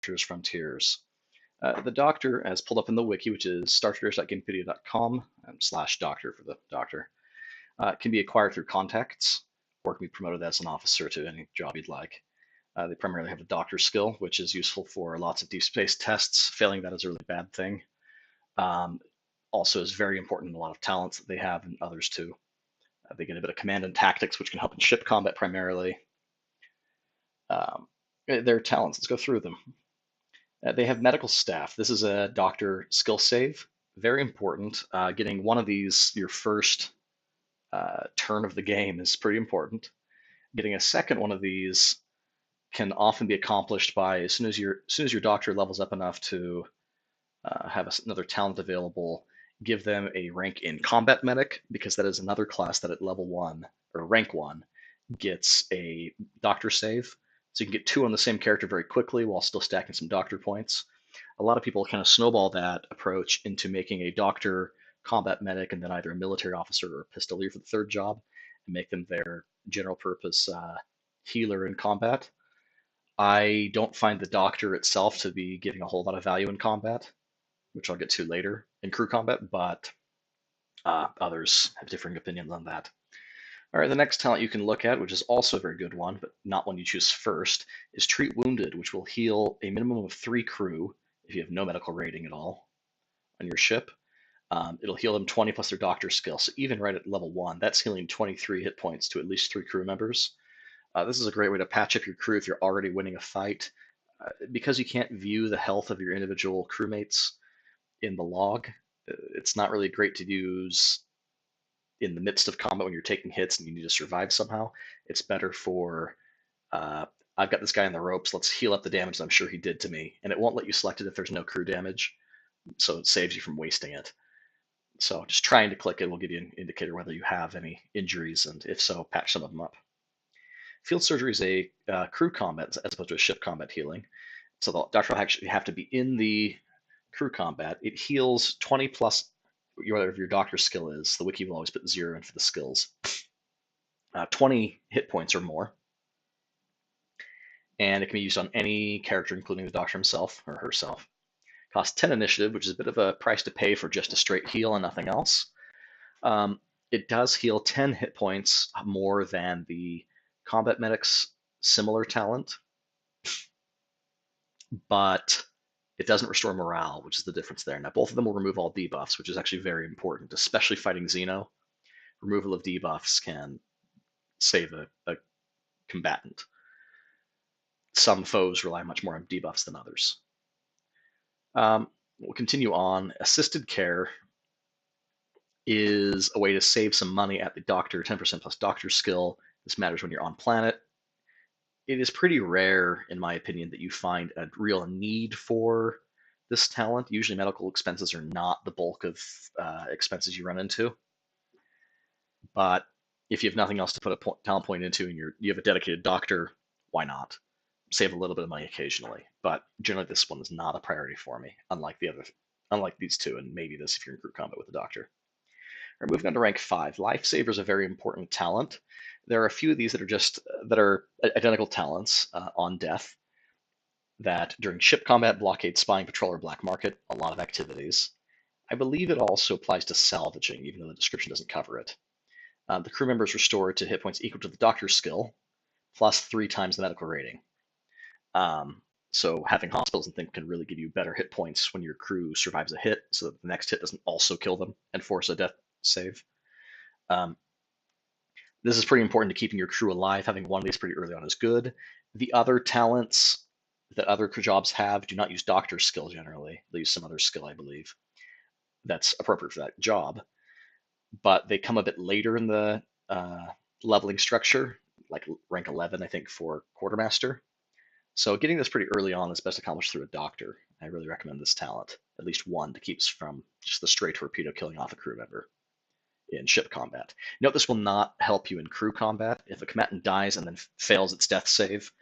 Doctor's Frontiers. The Doctor, as pulled up in the wiki, which is startraders.gamepedia.com/doctor for the Doctor, can be acquired through contacts or can be promoted as an officer to any job you'd like. They primarily have a Doctor skill, which is useful for lots of deep space tests. Failing that is a really bad thing. Also is very important in a lot of talents that they have and others too. They get a bit of command and tactics, which can help in ship combat primarily. Their talents, let's go through them. They have medical staff. This is a doctor skill save. Very important. Getting one of these your first turn of the game is pretty important. Getting a second one of these can often be accomplished by as soon as your doctor levels up enough to have another talent available, give them a rank in combat medic, because that is another class that at level 1 or rank 1 gets a doctor save. So you can get 2 on the same character very quickly while still stacking some doctor points. A lot of people kind of snowball that approach into making a doctor, combat medic, and then either a military officer or a pistolier for the third job, and make them their general purpose healer in combat. I don't find the doctor itself to be giving a whole lot of value in combat, which I'll get to later in crew combat, but others have differing opinions on that. All right, the next talent you can look at, which is also a very good one, but not one you choose first, is Treat Wounded, which will heal a minimum of 3 crew if you have no medical rating at all on your ship. It'll heal them 20 plus their doctor skill. So even right at level 1, that's healing 23 hit points to at least 3 crew members. This is a great way to patch up your crew if you're already winning a fight. Because you can't view the health of your individual crewmates in the log, it's not really great to use in the midst of combat when you're taking hits and you need to survive somehow. It's better for, I've got this guy on the ropes, let's heal up the damage I'm sure he did to me. And it won't let you select it if there's no crew damage, so it saves you from wasting it. So just trying to click it will give you an indicator whether you have any injuries, and if so, patch some of them up. Field surgery is a crew combat as opposed to a ship combat healing. So the doctor will actually have to be in the crew combat. It heals 20 plus whatever your doctor skill is. The wiki will always put 0 in for the skills. 20 hit points or more. And it can be used on any character, including the doctor himself or herself. Costs 10 initiative, which is a bit of a price to pay for just a straight heal and nothing else. It does heal 10 hit points more than the combat medic's similar talent, but it doesn't restore morale, which is the difference there. Now, both of them will remove all debuffs, which is actually very important, especially fighting Xeno. Removal of debuffs can save a combatant. Some foes rely much more on debuffs than others. We'll continue on. Assisted care is a way to save some money at the doctor, 10% plus doctor skill. This matters when you're on planet. It is pretty rare, in my opinion, that you find a real need for this talent. Usually medical expenses are not the bulk of expenses you run into. But if you have nothing else to put a talent point into and you have a dedicated doctor, why not? Save a little bit of money occasionally. But generally this one is not a priority for me, unlike these two, and maybe this if you're in group combat with the doctor. All right, moving on to rank 5. Lifesaver is a very important talent. There are a few of these that are identical talents on death that during ship combat, blockade, spying, patrol, or black market, a lot of activities. I believe it also applies to salvaging, even though the description doesn't cover it. The crew member is restored to hit points equal to the doctor's skill, plus 3 times the medical rating. So having hospitals and things can really give you better hit points when your crew survives a hit, so that the next hit doesn't also kill them and force a death save. This is pretty important to keeping your crew alive. Having one of these pretty early on is good. The other talents that other jobs have do not use doctor skill generally. They use some other skill, I believe, that's appropriate for that job. But they come a bit later in the leveling structure, like rank 11, I think, for quartermaster. So getting this pretty early on is best accomplished through a doctor. I really recommend this talent, at least one, to keep us from just the straight torpedo killing off a crew member in ship combat. Note this will not help you in crew combat. If a combatant dies and then fails its death save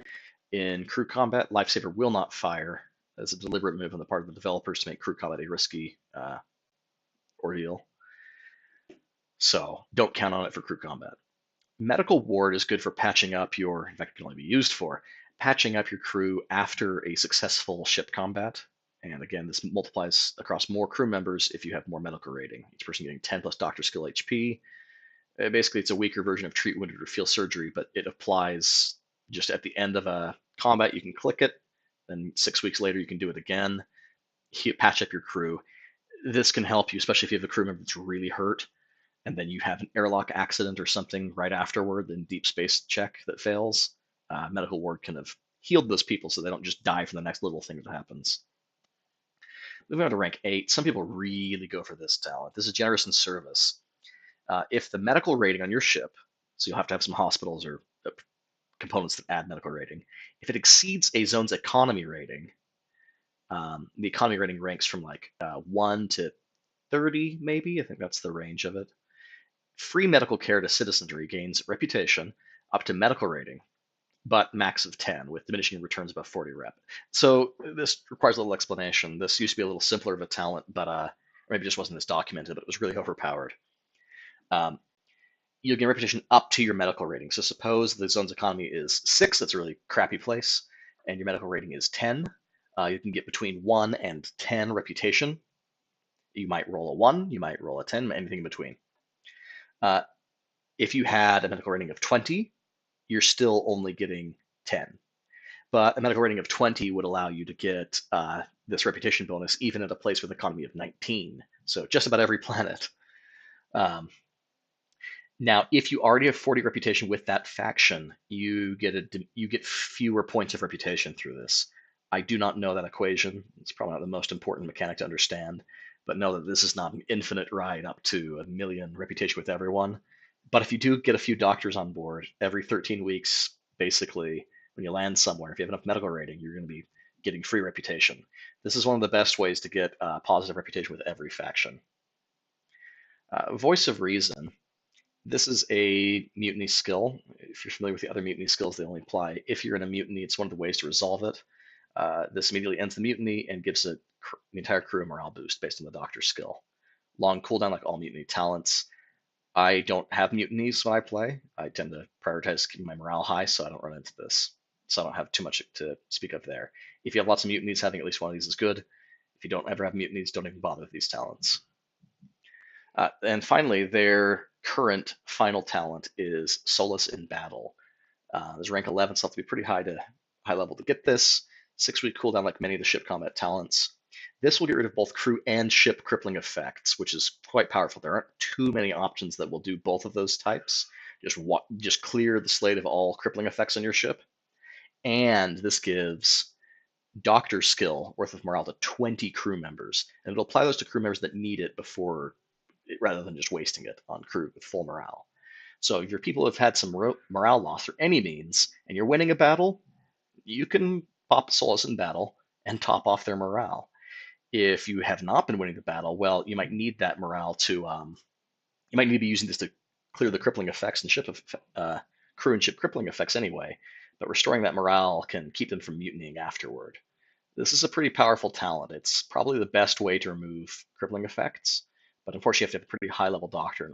in crew combat, Lifesaver will not fire as a deliberate move on the part of the developers to make crew combat a risky ordeal. So don't count on it for crew combat. Medical ward is good for patching up in fact, it can only be used for patching up your crew after a successful ship combat. And again, this multiplies across more crew members if you have more medical rating. Each person getting 10 plus doctor skill HP. Basically, it's a weaker version of treat wounded or feel surgery, but it applies just at the end of a combat. You can click it, then 6 weeks later you can do it again. Patch up your crew. This can help you, especially if you have a crew member that's really hurt, and then you have an airlock accident or something right afterward, then deep space check that fails. Medical ward can have healed those people so they don't just die from the next little thing that happens. Moving on to rank 8, some people really go for this talent. This is generous in service. If the medical rating on your ship, so you'll have to have some hospitals or components that add medical rating, if it exceeds a zone's economy rating, the economy rating ranks from like 1 to 30, maybe. I think that's the range of it. Free medical care to citizenry gains reputation up to medical rating, but max of 10 with diminishing returns above 40 rep. So this requires a little explanation. This used to be a little simpler of a talent, but maybe it just wasn't as documented, but it was really overpowered. You'll gain reputation up to your medical rating. So suppose the zone's economy is 6, that's a really crappy place, and your medical rating is 10. You can get between 1 and 10 reputation. You might roll a 1, you might roll a 10, anything in between. If you had a medical rating of 20, you're still only getting 10. But a medical rating of 20 would allow you to get this reputation bonus even at a place with an economy of 19. So just about every planet. Now, if you already have 40 reputation with that faction, you get fewer points of reputation through this. I do not know that equation. It's probably not the most important mechanic to understand, but know that this is not an infinite ride up to 1,000,000 reputation with everyone. But if you do get a few doctors on board every 13 weeks, basically, when you land somewhere, if you have enough medical rating, you're going to be getting free reputation. This is one of the best ways to get positive reputation with every faction. Voice of Reason. This is a mutiny skill. If you're familiar with the other mutiny skills, they only apply if you're in a mutiny. It's one of the ways to resolve it. This immediately ends the mutiny and gives the entire crew a morale boost based on the doctor's skill. Long cooldown like all mutiny talents. I don't have mutinies when I play. I tend to prioritize keeping my morale high so I don't run into this. So I don't have too much to speak of there. If you have lots of mutinies, having at least one of these is good. If you don't ever have mutinies, don't even bother with these talents. And finally, their current final talent is Solace in Battle. There's rank 11, so have to be pretty high level to get this. 6-week cooldown like many of the ship combat talents. This will get rid of both crew and ship crippling effects, which is quite powerful. There aren't too many options that will do both of those types. Just clear the slate of all crippling effects on your ship. And this gives doctor skill worth of morale to 20 crew members. And it'll apply those to crew members that need it rather than just wasting it on crew with full morale. So if your people have had some morale loss through any means, and you're winning a battle, you can pop Solace in Battle and top off their morale. If you have not been winning the battle, well, you might need that morale to, you might need to be using this to clear the crippling effects and crew and ship crippling effects anyway, but restoring that morale can keep them from mutinying afterward. This is a pretty powerful talent. It's probably the best way to remove crippling effects, but unfortunately you have to have a pretty high level doctor in